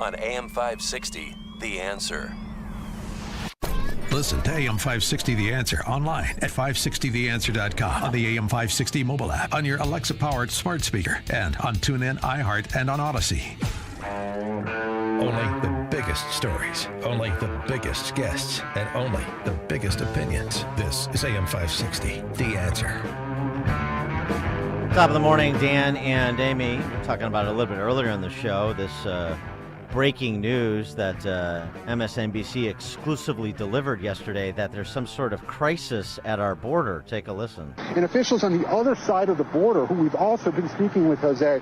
on AM 560, The Answer. Listen to AM 560 The Answer online at 560theanswer.com, on the AM 560 mobile app, on your Alexa-powered smart speaker, and on TuneIn, iHeart, and on Odyssey. Only the biggest stories, only the biggest guests, and only the biggest opinions. This is AM 560 The Answer. Top of the morning, Dan and Amy. Talking about it a little bit earlier in the show, this breaking news that MSNBC exclusively delivered yesterday, that there's some sort of crisis at our border. Take a listen. And officials on the other side of the border, who we've also been speaking with, Jose,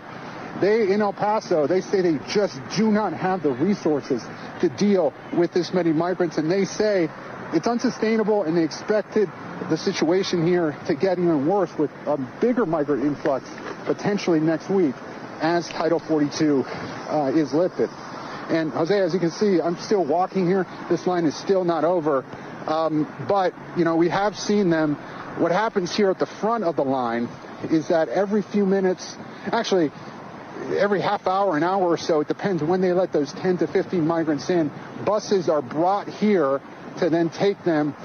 they, in El Paso, they say they just do not have the resources to deal with this many migrants. And they say it's unsustainable, and they expected the situation here to get even worse with a bigger migrant influx potentially next week as Title 42 is lifted. And Jose, as you can see, I'm still walking here. This line is still not over. But, you know, we have seen them. What happens here at the front of the line is that every few minutes, actually every half hour, an hour or so, it depends when they let those 10 to 15 migrants in, buses are brought here to then take them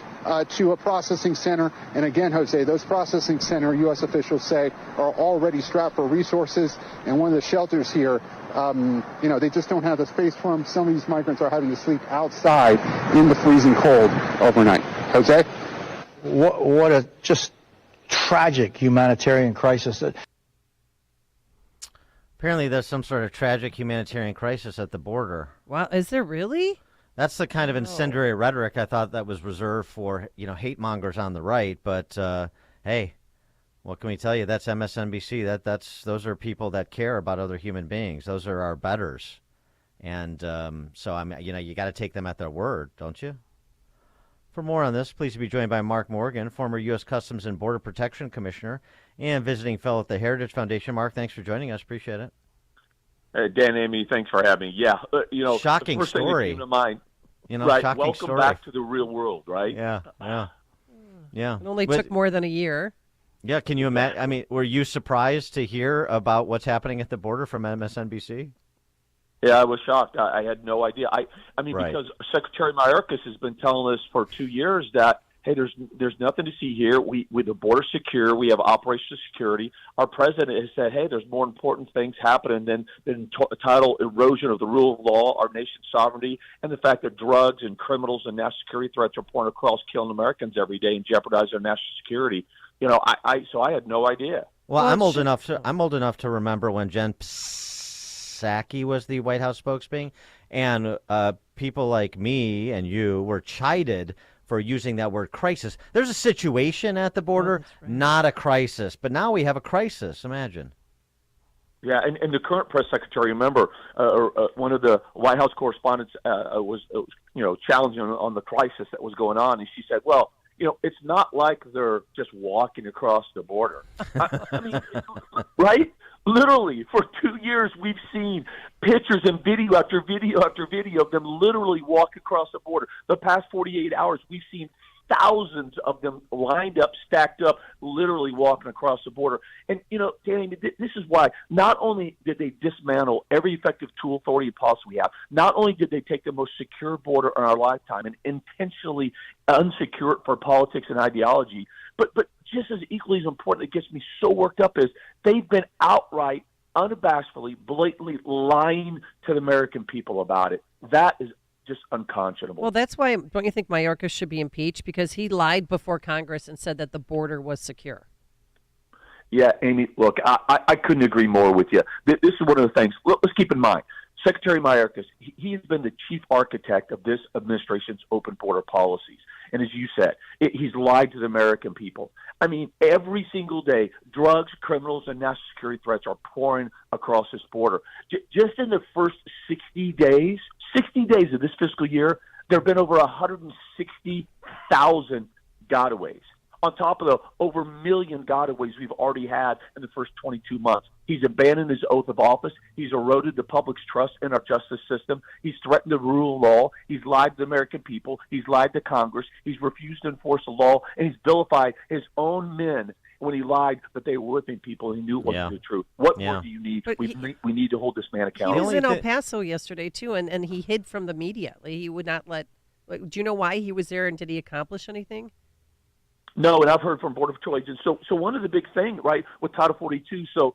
to a processing center. And again, Jose, those processing center, U.S. officials say, are already strapped for resources. And one of the shelters here, you know, they just don't have the space for them. Some of these migrants are having to sleep outside in the freezing cold overnight. Jose? What a just tragic humanitarian crisis. Apparently there's some sort of tragic humanitarian crisis at the border. Wow, is there really? That's the kind of incendiary rhetoric I thought that was reserved for, you know, hate mongers on the right. But hey, what can we tell you? That's MSNBC. Those are people that care about other human beings. Those are our betters, and so you got to take them at their word, don't you? For more on this, pleased to be joined by Mark Morgan, former U.S. Customs and Border Protection Commissioner and visiting fellow at the Heritage Foundation. Mark, thanks for joining us. Appreciate it. Dan, Amy, thanks for having me. Yeah, shocking the first story. thing that came to mind, right? Shocking Welcome story. Back to the real world, right? Yeah. It only took more than a year. Yeah, can you imagine? I mean, were you surprised to hear about what's happening at the border from MSNBC? Yeah, I was shocked. I had no idea. I mean, Right. Because Secretary Mayorkas has been telling us for 2 years that, hey, there's nothing to see here. With the border secure, we have operational security. Our president has said, hey, there's more important things happening than total erosion of the rule of law, our nation's sovereignty, and the fact that drugs and criminals and national security threats are pouring across, killing Americans every day and jeopardizing our national security. You know, so I had no idea. Well, I'm old enough to remember when Jen Psaki was the White House spokesman, and people like me and you were chided for using that word crisis. There's a situation at the border, right. Not a crisis. But now we have a crisis. Imagine. Yeah, and the current press secretary, remember, one of the White House correspondents was challenging on the crisis that was going on, and she said, well, it's not like they're just walking across the border. I mean, right? Literally, for 2 years, we've seen pictures and video after video after video of them literally walk across the border. The past 48 hours, we've seen thousands of them lined up, stacked up, literally walking across the border. And, Danny, this is why not only did they dismantle every effective tool, authority, and policy we have, not only did they take the most secure border in our lifetime and intentionally unsecure it for politics and ideology, but just as equally as important, it gets me so worked up, is they've been outright, unabashedly, blatantly lying to the American people about it. That is just unconscionable. Well, that's why, don't you think Mayorkas should be impeached? Because he lied before Congress and said that the border was secure. Yeah, Amy, look, I couldn't agree more with you. This is one of the things. Let's keep in mind, Secretary Mayorkas, he has been the chief architect of this administration's open border policies. And as you said, he's lied to the American people. I mean, every single day, drugs, criminals, and national security threats are pouring across this border. Just in the first 60 days of this fiscal year, there have been over 160,000 gotaways. On top of the over 1 million gotaways we've already had in the first 22 months. He's abandoned his oath of office. He's eroded the public's trust in our justice system. He's threatened the rule of law. He's lied to the American people. He's lied to Congress. He's refused to enforce the law, and he's vilified his own men when he lied that they were whipping people and he knew it wasn't Yeah. the truth. What Yeah. more do you need? But We need to hold this man He accountable. was in El Paso yesterday, too, and he hid from the media. Like, he would not let – do you know why he was there, and did he accomplish anything? No, and I've heard from Border Patrol agents. So one of the big thing, right, with Title 42, so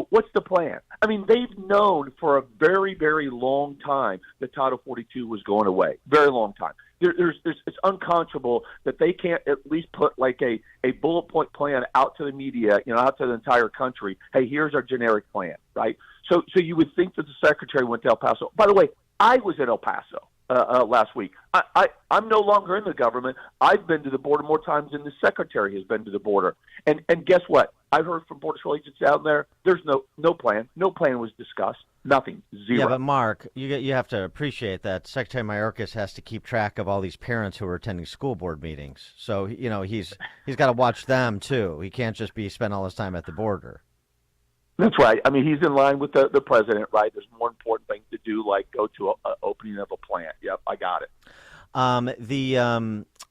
what's the plan? I mean, they've known for a very, very long time that Title 42 was going away. Very long time. It's unconscionable that they can't at least put like a bullet point plan out to the media, out to the entire country. Hey, here's our generic plan, right? So you would think that the secretary went to El Paso. By the way, I was in El Paso last week. I'm no longer in the government. I've been to the border more times than the secretary has been to the border. And guess what? I've heard from Border Patrol agents out there. There's no plan. No plan was discussed. Nothing. Zero. Yeah, but Mark, you have to appreciate that Secretary Mayorkas has to keep track of all these parents who are attending school board meetings. So he's got to watch them too. He can't just spend all his time at the border. That's right. I mean, he's in line with the president, right? There's more important things to do, like go to an opening of a plant. Yep, I got it.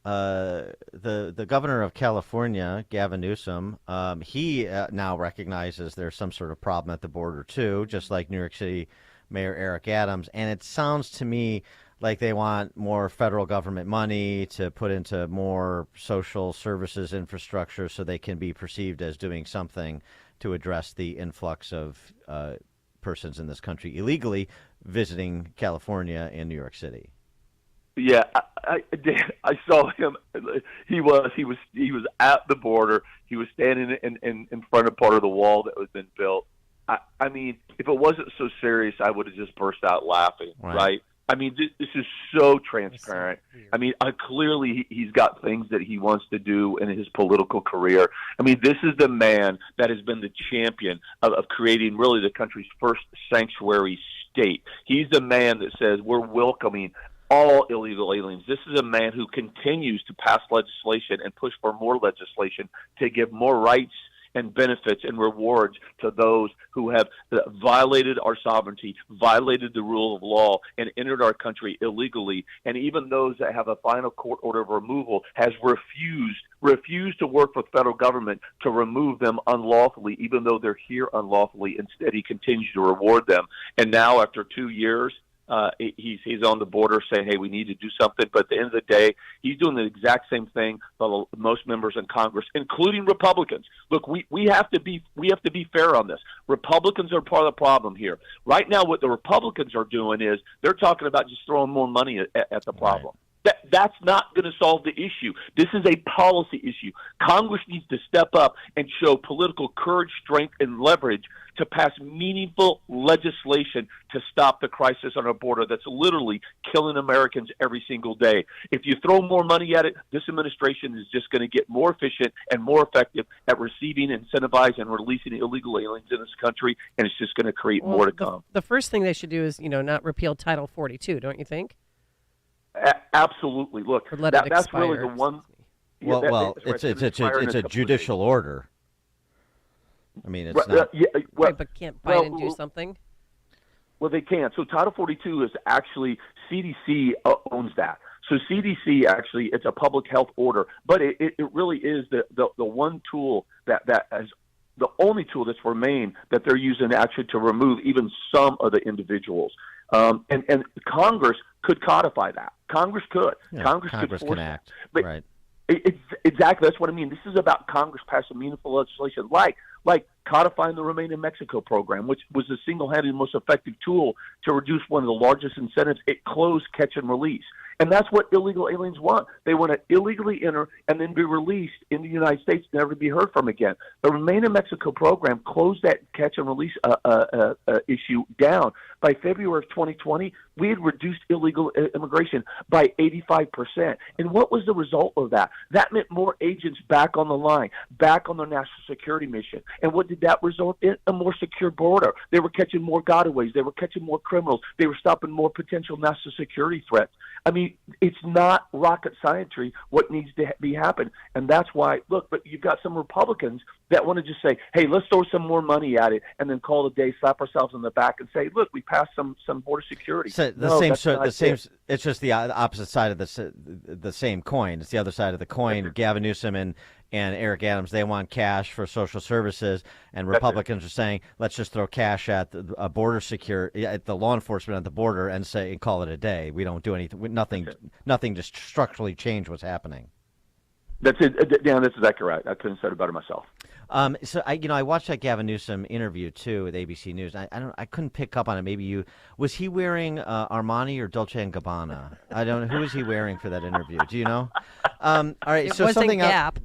The governor of California, Gavin Newsom, he now recognizes there's some sort of problem at the border too, just like New York City Mayor Eric Adams. And it sounds to me like they want more federal government money to put into more social services infrastructure so they can be perceived as doing something to address the influx of persons in this country illegally visiting California and New York City. Yeah, I saw him. He was at the border. He was standing in front of part of the wall that was been built. I mean, if it wasn't so serious, I would have just burst out laughing, right? I mean, this is so transparent. I mean, clearly he's got things that he wants to do in his political career. I mean, this is the man that has been the champion of creating really the country's first sanctuary state. He's the man that says we're welcoming all illegal aliens. This is a man who continues to pass legislation and push for more legislation to give more rights and benefits and rewards to those who have violated our sovereignty, violated the rule of law, and entered our country illegally. And even those that have a final court order of removal has refused to work with federal government to remove them unlawfully, even though they're here unlawfully. Instead, he continues to reward them. And now, after 2 years, he's on the border saying, hey, we need to do something. But at the end of the day, he's doing the exact same thing that most members in Congress, including Republicans. Look, we have to be fair on this. Republicans are part of the problem here. Right now, what the Republicans are doing is they're talking about just throwing more money at the problem. Right. That's not going to solve the issue. This is a policy issue. Congress needs to step up and show political courage, strength, and leverage to pass meaningful legislation to stop the crisis on our border that's literally killing Americans every single day. If you throw more money at it, this administration is just going to get more efficient and more effective at receiving, incentivizing, and releasing illegal aliens in this country, and it's just going to create more to come. The first thing they should do is, not repeal Title 42, don't you think? Absolutely. Look, that's really the one. It's a judicial order. I mean, it's not. Right, but can't Biden do something? Well, they can. So Title 42 is actually CDC owns that. So CDC actually, it's a public health order, but it really is the one tool that has the only tool that's remained that they're using actually to remove even some of the individuals. And Congress could codify that. Congress could. Yeah, Congress could force can that. act. But right. It's exactly, that's what I mean. This is about Congress passing meaningful legislation like codifying the Remain in Mexico program, which was the single-handed most effective tool to reduce one of the largest incentives. It closed catch and release. And that's what illegal aliens want. They want to illegally enter and then be released in the United States, never to be heard from again. The Remain in Mexico program closed that catch and release issue down. By February of 2020, we had reduced illegal immigration by 85%. And what was the result of that? That meant more agents back on the line, back on their national security mission. And what did that result in? A more secure border. They were catching more gotaways. They were catching more criminals. They were stopping more potential national security threats. I mean, it's not rocket scientry what needs to be happened. And that's why, look, but you've got some Republicans that want to just say, hey, let's throw some more money at it and then call it a day, slap ourselves on the back and say, look, we passed some border security. So it's just the opposite side of the same coin. It's the other side of the coin. Gavin Newsom and and Eric Adams, they want cash for social services, and Republicans are saying, let's just throw cash at the border security, at the law enforcement at the border, and call it a day. We don't do anything. Nothing to structurally change what's happening. That's it, Dan. That's exactly right. I couldn't have said it better myself. So I watched that Gavin Newsom interview too with ABC News. I couldn't pick up on it. Was he wearing Armani or Dolce and Gabbana? I don't know. Who was he wearing for that interview? Do you know? All right. It so wasn't something Gap.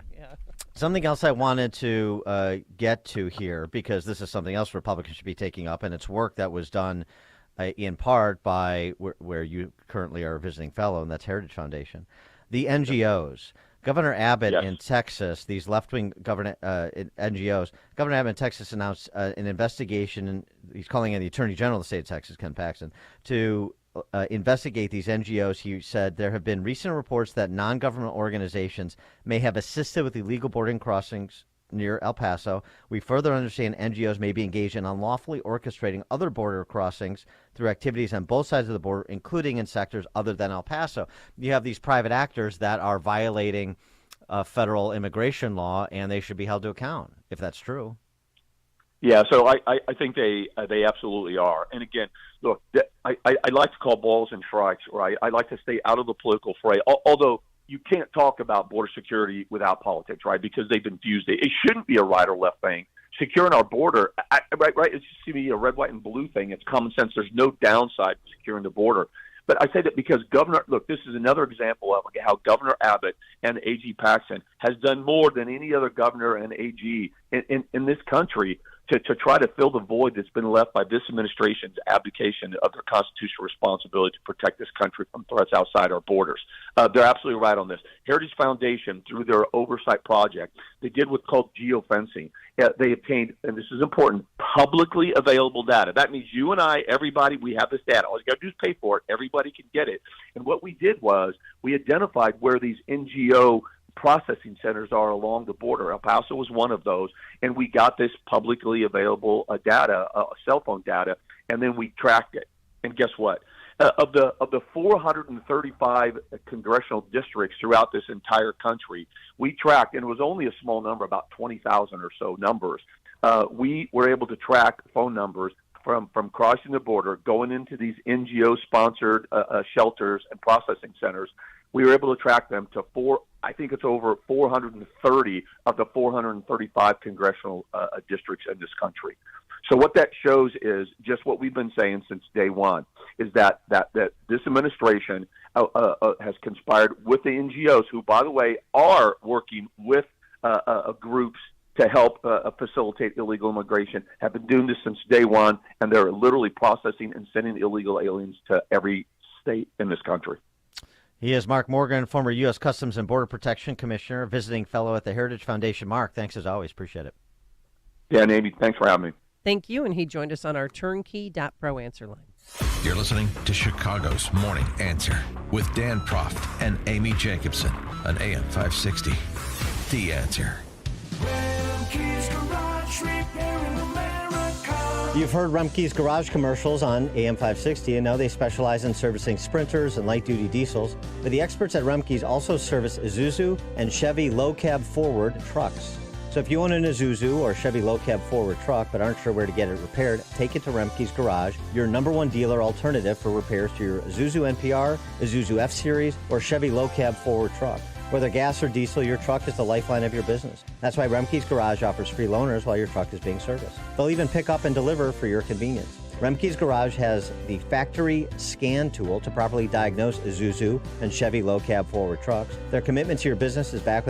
Something else I wanted to get to here, because this is something else Republicans should be taking up, and it's work that was done in part by where you currently are a visiting fellow, and that's Heritage Foundation. The NGOs. Governor Abbott in Texas, these left-wing NGOs, Governor Abbott in Texas announced an investigation, and he's calling in the Attorney General of the state of Texas, Ken Paxton, to investigate these NGOs. He said there have been recent reports that non-government organizations may have assisted with illegal border crossings near El Paso. We further understand NGOs may be engaged in unlawfully orchestrating other border crossings through activities on both sides of the border, including in sectors other than El Paso. You have these private actors that are violating federal immigration law, and they should be held to account, if that's true. Yeah, so I think they absolutely are. And again, look, I like to call balls and strikes, right? I like to stay out of the political fray, although you can't talk about border security without politics, right? Because they've infused it. It shouldn't be a right or left thing. Securing our border, right? It's just to me a red, white, and blue thing. It's common sense. There's no downside to securing the border. But I say that because this is another example of how Governor Abbott and AG Paxton has done more than any other governor and AG in this country to try to fill the void that's been left by this administration's abdication of their constitutional responsibility to protect this country from threats outside our borders. They're absolutely right on this. Heritage Foundation, through their oversight project, they did what's called geofencing. They obtained, and this is important, publicly available data. That means you and I, everybody, we have this data. All you got to do is pay for it. Everybody can get it. And what we did was we identified where these NGO processing centers are along the border. El Paso was one of those, and we got this publicly available data, cell phone data, and then we tracked it. And guess what? Of the 435 congressional districts throughout this entire country, we tracked, and it was only a small number, about 20,000 or so numbers. We were able to track phone numbers from crossing the border, going into these NGO-sponsored shelters and processing centers. We were able to track them to over 430 of the 435 congressional districts in this country. So what that shows is just what we've been saying since day one, is that this administration has conspired with the NGOs, who, by the way, are working with groups to help facilitate illegal immigration, have been doing this since day one, and they're literally processing and sending illegal aliens to every state in this country. He is Mark Morgan, former U.S. Customs and Border Protection Commissioner, visiting fellow at the Heritage Foundation. Mark, thanks as always. Appreciate it. Yeah, and Amy, thanks for having me. Thank you, and he joined us on our turnkey.pro answer line. You're listening to Chicago's Morning Answer with Dan Proft and Amy Jacobson on AM 560. The Answer. You've heard Remke's Garage commercials on AM 560, and now they specialize in servicing Sprinters and light-duty diesels. But the experts at Remke's also service Isuzu and Chevy low-cab forward trucks. So if you own an Isuzu or Chevy low-cab forward truck but aren't sure where to get it repaired, take it to Remke's Garage, your #1 dealer alternative for repairs to your Isuzu NPR, Isuzu F-Series, or Chevy low-cab forward truck. Whether gas or diesel, your truck is the lifeline of your business. That's why Remke's Garage offers free loaners while your truck is being serviced. They'll even pick up and deliver for your convenience. Remke's Garage has the factory scan tool to properly diagnose Isuzu and Chevy low-cab forward trucks. Their commitment to your business is backed with